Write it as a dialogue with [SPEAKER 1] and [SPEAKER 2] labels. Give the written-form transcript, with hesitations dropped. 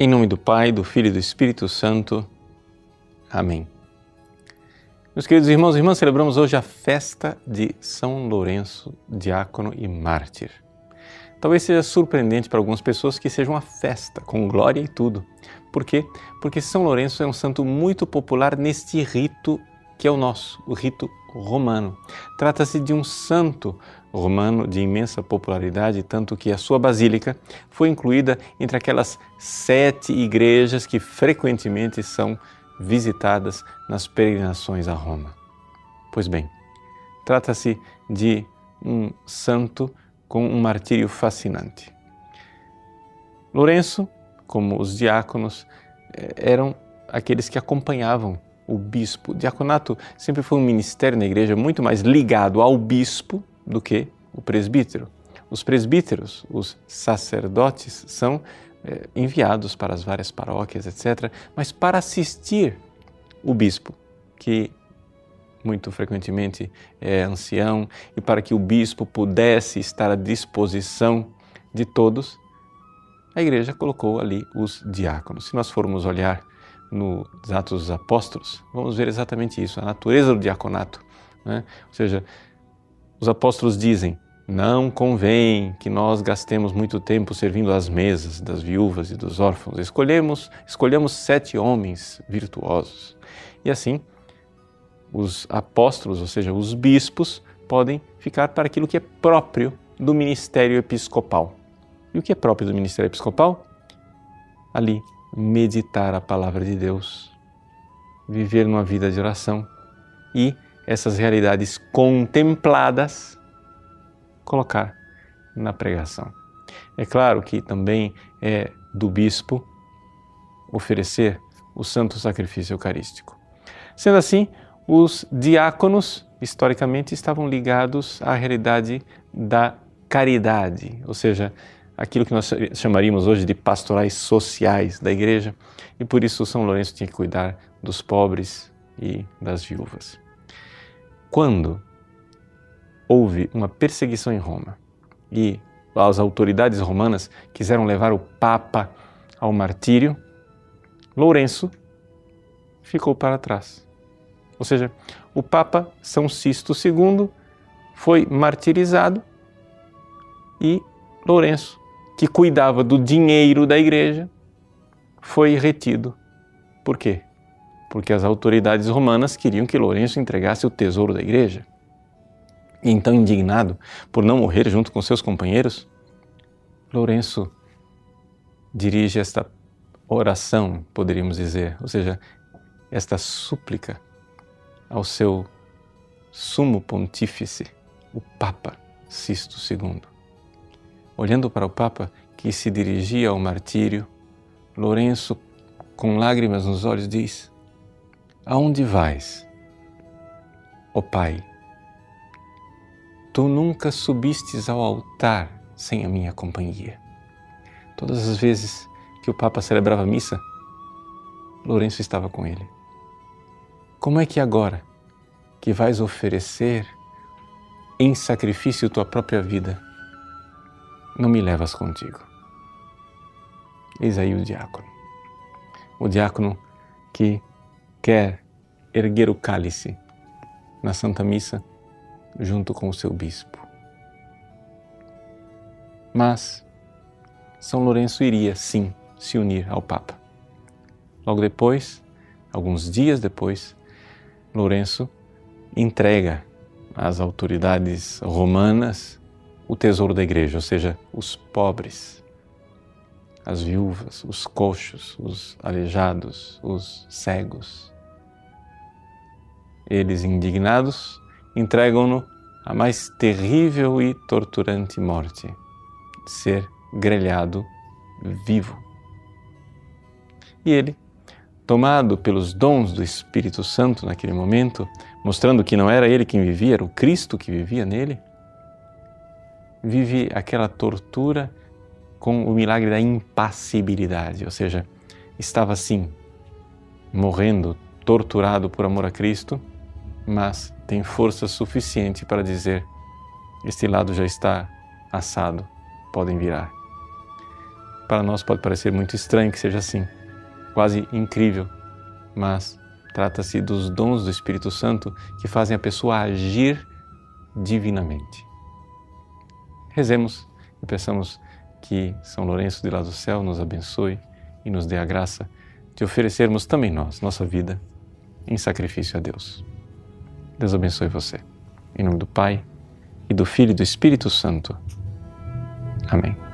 [SPEAKER 1] Em nome do Pai, do Filho e do Espírito Santo. Amém. Meus queridos irmãos e irmãs, celebramos hoje a festa de São Lourenço, diácono e mártir. Talvez seja surpreendente para algumas pessoas que seja uma festa, com glória e tudo. Por quê? Porque São Lourenço é um santo muito popular neste rito que é o nosso, o rito romano. Trata-se de um santo romano de imensa popularidade, tanto que a sua basílica foi incluída entre aquelas 7 igrejas que frequentemente são visitadas nas peregrinações a Roma. Pois bem, trata-se de um santo com um martírio fascinante. Lourenço, como os diáconos, eram aqueles que acompanhavam o bispo. O diaconato sempre foi um ministério na igreja muito mais ligado ao bispo do que o presbítero. Os presbíteros, os sacerdotes, são enviados para as várias paróquias, etc., mas para assistir o bispo, que muito frequentemente é ancião, e para que o bispo pudesse estar à disposição de todos, a igreja colocou ali os diáconos. Se nós formos olhar nos Atos dos Apóstolos, vamos ver exatamente isso, a natureza do diaconato, né? Ou seja, os apóstolos dizem: não convém que nós gastemos muito tempo servindo às mesas das viúvas e dos órfãos. Escolhemos 7 homens virtuosos. E assim, os apóstolos, ou seja, os bispos, podem ficar para aquilo que é próprio do ministério episcopal. E o que é próprio do ministério episcopal? Ali, meditar a palavra de Deus, viver numa vida de oração e essas realidades contempladas colocar na pregação. É claro que também é do bispo oferecer o santo sacrifício eucarístico. Sendo assim, os diáconos, historicamente, estavam ligados à realidade da caridade, ou seja, aquilo que nós chamaríamos hoje de pastorais sociais da igreja, e por isso São Lourenço tinha que cuidar dos pobres e das viúvas. Quando houve uma perseguição em Roma e as autoridades romanas quiseram levar o Papa ao martírio, Lourenço ficou para trás. Ou seja, o Papa São Sisto II foi martirizado e Lourenço, que cuidava do dinheiro da igreja, foi retido. Por quê? Porque as autoridades romanas queriam que Lourenço entregasse o tesouro da igreja. E então, indignado por não morrer junto com seus companheiros, Lourenço dirige esta oração, poderíamos dizer, ou seja, esta súplica ao seu sumo pontífice, o Papa Sisto II. Olhando para o Papa, que se dirigia ao martírio, Lourenço, com lágrimas nos olhos, diz: aonde vais, ó Pai? Tu nunca subistes ao altar sem a minha companhia. Todas as vezes que o Papa celebrava a missa, Lourenço estava com ele. Como é que agora, que vais oferecer em sacrifício tua própria vida, não me levas contigo? Eis aí o diácono que quer erguer o cálice na Santa Missa junto com o seu bispo. Mas São Lourenço iria, sim, se unir ao Papa. Logo depois, alguns dias depois, Lourenço entrega às autoridades romanas o tesouro da igreja, ou seja, os pobres, as viúvas, os coxos, os aleijados, os cegos. Eles, indignados, entregam-no à mais terrível e torturante morte, ser grelhado vivo. E ele, tomado pelos dons do Espírito Santo naquele momento, mostrando que não era ele quem vivia, era o Cristo que vivia nele, vive aquela tortura com o milagre da impassibilidade, ou seja, estava assim, morrendo, torturado por amor a Cristo, mas tem força suficiente para dizer: este lado já está assado, podem virar. Para nós pode parecer muito estranho que seja assim, quase incrível, mas trata-se dos dons do Espírito Santo que fazem a pessoa agir divinamente. Rezemos e peçamos que São Lourenço de lá do céu nos abençoe e nos dê a graça de oferecermos também nós, nossa vida, em sacrifício a Deus. Deus abençoe você. Em nome do Pai, e do Filho e do Espírito Santo. Amém.